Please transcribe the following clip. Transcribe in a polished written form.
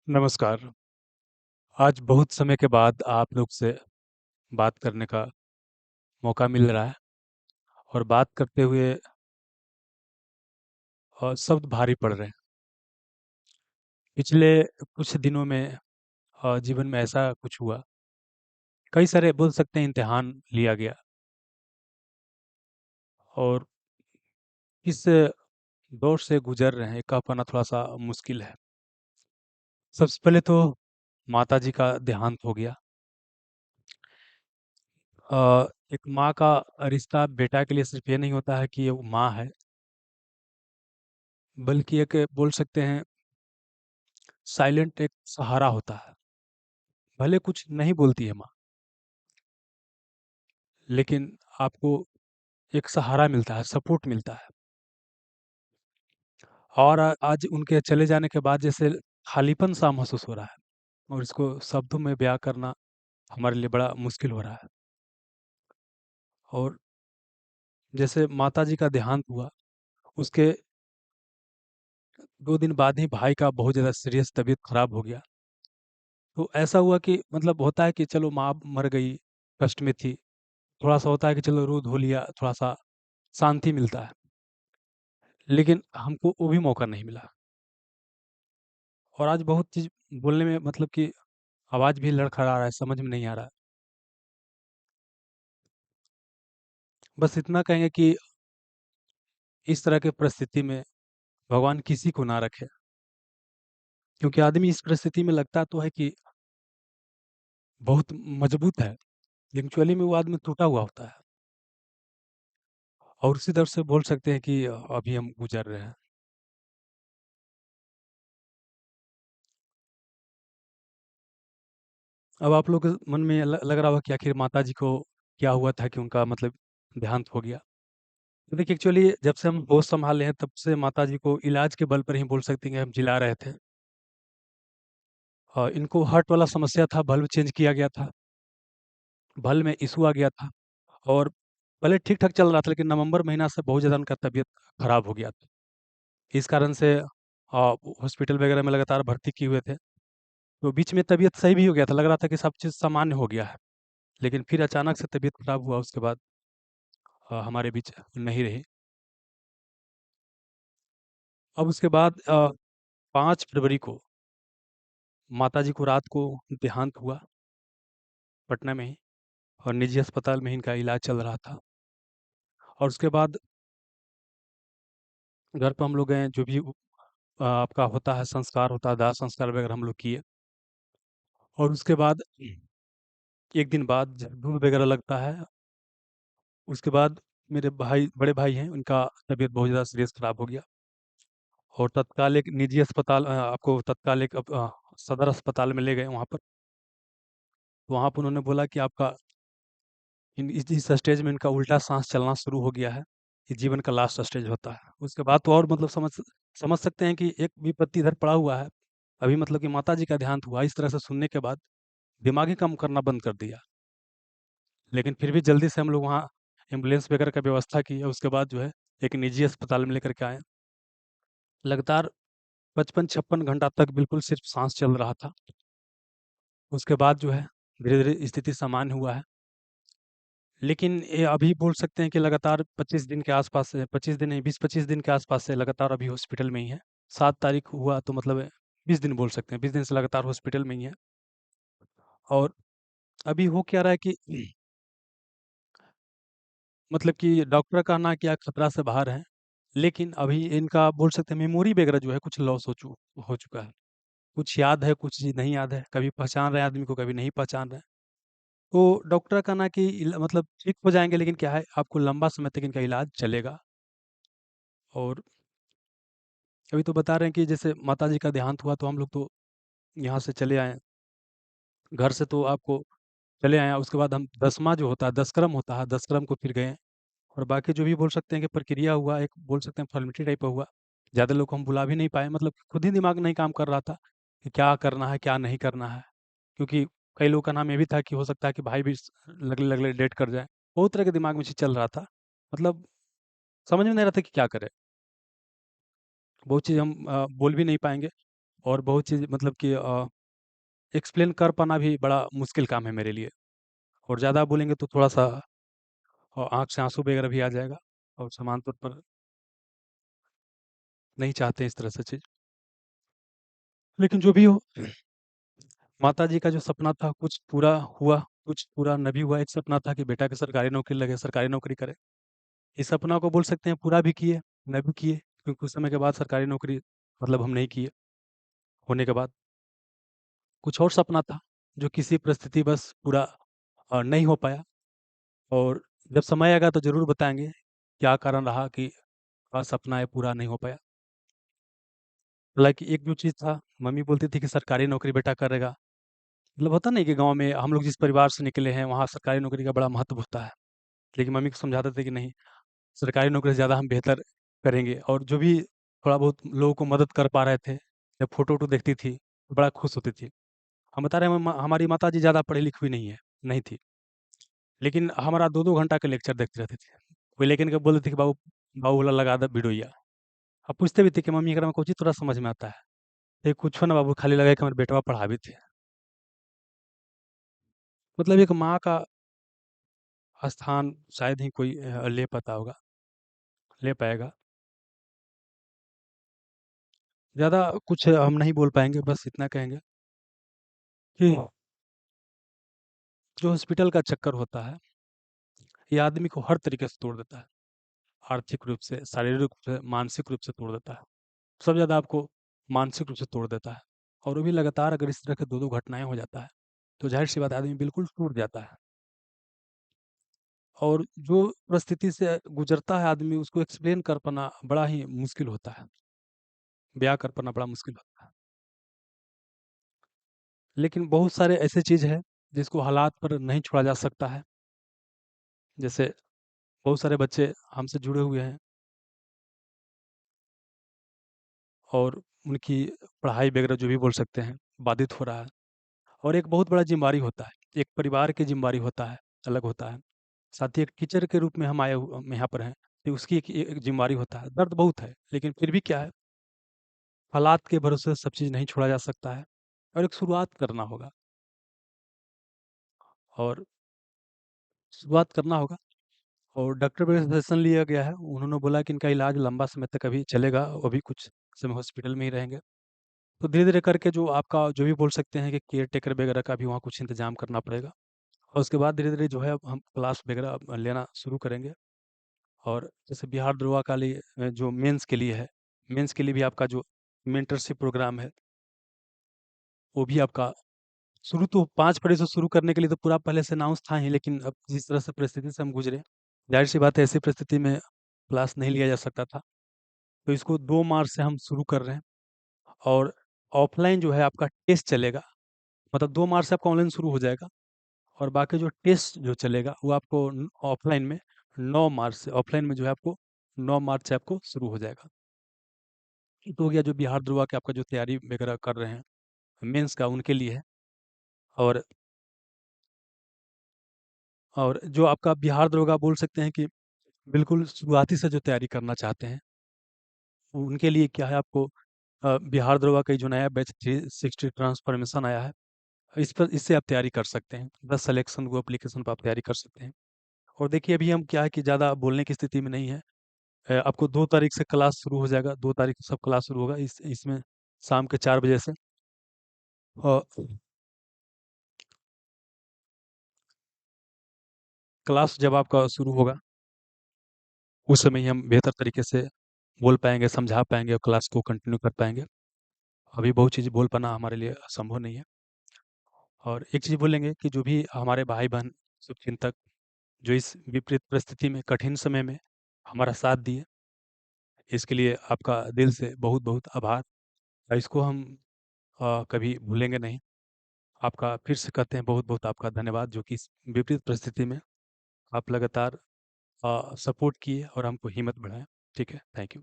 नमस्कार। आज बहुत समय के बाद आप लोग से बात करने का मौका मिल रहा है और बात करते हुए शब्द भारी पड़ रहे हैं। पिछले कुछ दिनों में जीवन में ऐसा कुछ हुआ, कई सारे बोल सकते हैं इम्तिहान लिया गया और किस दौर से गुज़र रहे हैं, कह पाना थोड़ा-सा मुश्किल है। सबसे पहले तो माताजी का देहांत हो गया। एक माँ का रिश्ता बेटा के लिए सिर्फ़ ये नहीं होता है कि वो माँ है, बल्कि एक बोल सकते हैं साइलेंट एक सहारा होता है। भले कुछ नहीं बोलती है माँ, लेकिन आपको एक सहारा मिलता है, सपोर्ट मिलता है। और आज उनके चले जाने के बाद जैसे खालीपन-सा महसूस हो रहा है और इसको शब्दों में बयाँ करना हमारे लिए बड़ा मुश्किल हो रहा है। और जैसे माताजी का देहांत हुआ, उसके 2 दिन बाद ही भाई का बहुत ज़्यादा सीरियस तबीयत खराब हो गया। तो ऐसा हुआ कि मतलब होता है कि चलो माँ मर गई, कष्ट में थी, थोड़ा-सा होता है कि चलो रो धो लिया, थोड़ा-सा शांति मिलता है। लेकिन हमको वो भी मौका नहीं मिला और आज बहुत चीज़ बोलने में मतलब कि आवाज़ भी लड़खड़ा रहा है, समझ में नहीं आ रहा है। बस इतना कहेंगे कि इस तरह की परिस्थिति में भगवान किसी को ना रखे, क्योंकि आदमी इस परिस्थिति में लगता तो है कि बहुत मजबूत है, लेकिन एक्चुअली में वो आदमी टूटा हुआ होता है और उसी दर से बोल सकते हैं कि अभी हम गुज़र रहे हैं। अब आप लोग के मन में लग रहा होगा कि आखिर माताजी को क्या हुआ था कि उनका मतलब देहांत हो गया। तो देखिए एक्चुअली जब से हम होश सँभाले हैं तब से माताजी को इलाज के बल पर ही बोल सकते हैं कि हम जिला रहे थे। इनको हार्ट वाला समस्या था, बल्ब चेंज किया गया था, बल्ब में इश्यू आ गया था और पहले ठीक-ठाक चल रहा था, लेकिन नवंबर महीना से बहुत ज़्यादा उनका तबीयत खराब हो गया था। इस कारण से हॉस्पिटल वगैरह में लगातार भर्ती किए हुए थे। तो बीच में तबीयत सही भी हो गया था, लग रहा था कि सब चीज़ सामान्य हो गया है। लेकिन फिर अचानक से तबीयत खराब हुआ, उसके बाद हमारे बीच नहीं रही। अब उसके बाद 5 फरवरी को माताजी को रात को देहांत हुआ, पटना में ही और निजी अस्पताल में ही इनका इलाज चल रहा था और उसके बाद घर पे हम लोग गए, जो भी आपका होता है संस्कार होता है, दाह संस्कार वगैरह हम लोग किए और उसके बाद 1 दिन बाद जब दूध वगैरह लगता है, उसके बाद मेरे भाई बड़े भाई हैं, उनका तबीयत बहुत ज़्यादा सीरियस खराब हो गया और तत्काल एक निजी अस्पताल आपको तत्काल एक सदर अस्पताल में ले गए वहाँ पर। तो वहाँ पर उन्होंने बोला कि आपका इन इस स्टेज में इनका उल्टा साँस चलना शुरू हो गया है, ये जीवन का लास्ट स्टेज होता है। उसके बाद तो और मतलब समझ सकते हैं कि एक विपत्ति इधर पड़ा हुआ है। अभी मतलब कि माताजी का देहांत हुआ, इस तरह से सुनने के बाद दिमाग ही काम करना बंद कर दिया। लेकिन फिर भी जल्दी से हम लोग वहाँ एम्बुलेंस वगैरह का व्यवस्था की और उसके बाद जो है एक निजी अस्पताल में लेकर के आए। लगातार 55-56 घंटा तक बिल्कुल सिर्फ़ साँस चल रहा था। उसके बाद जो है धीरे-धीरे स्थिति सामान्य हुआ है। लेकिन ये अभी बोल सकते हैं कि लगातार 25 दिन के आस-पास से 25 दिन नहीं 20-25 दिन के आस-पास से लगातार अभी हॉस्पिटल में ही है। 7 तारीख हुआ तो मतलब 20 दिन बोल सकते हैं, 20 दिन से लगातार हॉस्पिटल में ही है। और अभी हो क्या रहा है कि मतलब कि डॉक्टर का कहना है कि खतरा से बाहर है, लेकिन अभी इनका बोल सकते हैं मेमोरी वगैरह जो है कुछ लॉस हो चुका है। कुछ याद है, कुछ चीज़ नहीं याद है, कभी पहचान रहे हैं आदमी को, कभी नहीं पहचान रहे हैं। तो डॉक्टर का कहना है कि मतलब ठीक हो जाएँगे, लेकिन क्या है आपको लंबा समय तक इनका इलाज चलेगा। और अभी तो बता रहे हैं कि जैसे माताजी का देहांत हुआ तो हम लोग तो यहाँ से चले आए, घर से तो आपको चले आए, उसके बाद हम दसवाँ जो होता है, दशकर्म होता है, दशकर्म को फिर गए और बाकी जो भी बोल सकते हैं कि प्रक्रिया हुआ, एक बोल सकते हैं फ़ॉर्मेलिटी टाइप का हुआ। ज़्यादा लोग को हम बुला भी नहीं पाए, मतलब खुद ही दिमाग नहीं काम कर रहा था कि क्या करना है, क्या नहीं करना है। क्योंकि कई लोगों का नाम ये भी था कि हो सकता है कि भाई भी लगले डेट कर जाए। बहुत तरह के दिमाग में चीज़ चल रहा था। मतलब समझ में नहीं आ रहा था कि क्या करें? बहुत चीज़ हम बोल भी नहीं पाएँगे। और बहुत चीज़ मतलब कि एक्सप्लेन कर पाना भी बड़ा मुश्किल काम है मेरे लिए। और ज़्यादा बोलेंगे तो थोड़ा-सा आँख से आँसू वगैरह भी आ जाएगा, और समान तौर पर नहीं चाहते इस तरह से चीज़। लेकिन जो भी हो, माताजी का जो सपना था कुछ पूरा हुआ, कुछ पूरा नहीं भी हुआ। एक सपना था कि बेटा की सरकारी नौकरी लगे, सरकारी नौकरी करे। इस सपना को बोल सकते हैं पूरा भी किए, नहीं भी किए, क्योंकि कुछ समय के बाद सरकारी नौकरी मतलब हम नहीं किए। होने के बाद कुछ और सपना था, जो किसी परिस्थिति बस पूरा नहीं हो पाया। और जब समय आएगा तो ज़रूर बताएँगे, क्या कारण रहा कि सपना ये पूरा नहीं हो पाया। हालाँकि एक जो चीज़ था, मम्मी बोलती थी कि सरकारी नौकरी बेटा करेगा। मतलब होता नहीं कि गाँव में हम लोग जिस परिवार से निकले हैं, वहाँ सरकारी नौकरी का बड़ा महत्व होता है। लेकिन मम्मी को समझाते थे कि नहीं, सरकारी नौकरी से ज़्यादा हम बेहतर करेंगे। और जो भी थोड़ा बहुत लोगों को मदद कर पा रहे थे, जब फ़ोटो-वोटो देखती थी, तो बड़ा खुश होती थी। हम बता रहे हैं हमारी माताजी ज़्यादा पढ़ी-लिखी हुई नहीं थी। लेकिन हमारा 2-2 घंटा के लेक्चर देखती रहती थी। कोई लेकिन के बोल देती कि बाबू बाबू वाला लगा दे वीडियोइया। अब पूछते भी थे कि मम्मी एकरा में कौन चीज़ तोरा समझ में आता है? ये कुछो ना बाबू, खाली लगा है कि हमारे बेटवा पढ़ावे थे। मतलब एक माँ का स्थान शायद ही कोई ले पाता होगा, ले पाएगा। ज़्यादा कुछ हम नहीं बोल पाएँगे, बस इतना कहेंगे कि जो हॉस्पिटल का चक्कर होता है, ये आदमी को हर तरीके से तोड़ देता है। आर्थिक रूप से, शारीरिक रूप से, मानसिक रूप से तोड़ देता है। सबसे ज़्यादा आपको मानसिक रूप से तोड़ देता है। और वो भी लगातार अगर इस तरह के 2-2 घटनाएँ हो जाता है, तो ज़ाहिर-सी बात है आदमी बिल्कुल टूट जाता है। और जो परिस्थिति से गुज़रता है आदमी, उसको एक्सप्लेन कर पाना बड़ा ही मुश्किल होता है, बयाँ कर पाना बड़ा मुश्किल होता है। लेकिन बहुत सारे ऐसे चीज़ हैं, जिसको हालात पर नहीं छोड़ा जा सकता है। जैसे बहुत सारे बच्चे हमसे जुड़े हुए हैं, और उनकी पढ़ाई वगैरह जो भी बोल सकते हैं, बाधित हो रहा है। और एक बहुत बड़ा ज़िम्मेवारी होता है, एक परिवार की ज़िम्मेवारी होता है, अलग होता है। साथ ही एक टीचर के रूप में हम यहाँ पर हैं, तो उसकी एक ज़िम्मेवारी होता है। दर्द बहुत है, लेकिन फिर भी क्या है, हालात के भरोसे सब चीज़ नहीं छोड़ा जा सकता है, और एक शुरुआत करना होगा। और शुरुआत करना होगा, और डॉक्टर से सजेशन लिया गया है। उन्होंने बोला कि इनका इलाज लंबा समय तक अभी चलेगा, वो भी कुछ समय हॉस्पिटल में ही रहेंगे। तो धीरे-धीरे करके जो आपका जो भी बोल सकते हैं कि केयर टेकर वगैरह का भी वहाँ कुछ इंतज़ाम करना पड़ेगा। और उसके बाद धीरे-धीरे जो है अब हम क्लास वगैरह लेना शुरू करेंगे। और जैसे बिहार दरोगा के लिए जो मेंस के लिए है, मेंस के लिए भी आपका जो मेंटरशिप प्रोग्राम है, वो भी आपका शुरू तो 5 फरवरी से शुरू करने के लिए तो पूरा पहले से अनाउंस था ही, लेकिन अब जिस तरह से परिस्थिति से हम गुज़रे, ज़ाहिर-सी बात है ऐसी परिस्थिति में क्लास नहीं लिया जा सकता था। तो इसको 2 मार्च से हम शुरू कर रहे हैं। और ऑफ़लाइन जो है आपका टेस्ट चलेगा, मतलब 2 मार्च से आपका ऑनलाइन शुरू हो जाएगा। और बाकी जो टेस्ट जो चलेगा वो आपको ऑफ़लाइन में 9 मार्च से, ऑफ़लाइन में जो है आपको 9 मार्च से आपको शुरू हो जाएगा। ये तो हो गया जो बिहार दरोगा के आपका जो तैयारी वगैरह कर रहे हैं, मेंस का उनके लिए है। और जो आपका बिहार दरोगा बोल सकते हैं कि बिल्कुल शुरुआती से जो तैयारी करना चाहते हैं, उनके लिए क्या है, आपको बिहार दरोगा का ये जो नया बैच 360 ट्रांसफ़ॉर्मेशन आया है, इससे आप तैयारी कर सकते हैं। बस सिलेक्शन वो एप्लीकेशन पे आप तैयारी कर सकते हैं। और देखिए अभी हम क्या है कि ज़्यादा बोलने की स्थिति में नहीं है। आपको 2 तारीख से क्लास शुरू हो जाएगा, 2 तारीख से सब क्लास शुरू होगा। इसमें शाम के 4 बजे से अ, क्लास जब आपका शुरू होगा, उस समय ही हम बेहतर तरीके से बोल पाएँगे, समझा पाएँगे और क्लास को कंटिन्यू कर पाएँगे। अभी बहुत चीज़ बोल पाना हमारे लिए संभव नहीं है। और एक चीज़ बोलेंगे कि जो भी हमारे भाई-बहन, शुभचिंतक जो इस विपरीत परिस्थिति में, कठिन समय में हमारा साथ दिए, इसके लिए आपका दिल से बहुत-बहुत आभार। इसको हम कभी भूलेंगे नहीं। आपका फिर से कहते हैं बहुत-बहुत आपका धन्यवाद, जो कि इस विपरीत परिस्थिति में आप लगातार सपोर्ट किए और हमको हिम्मत बढ़ाया। ठीक है, थैंक यू।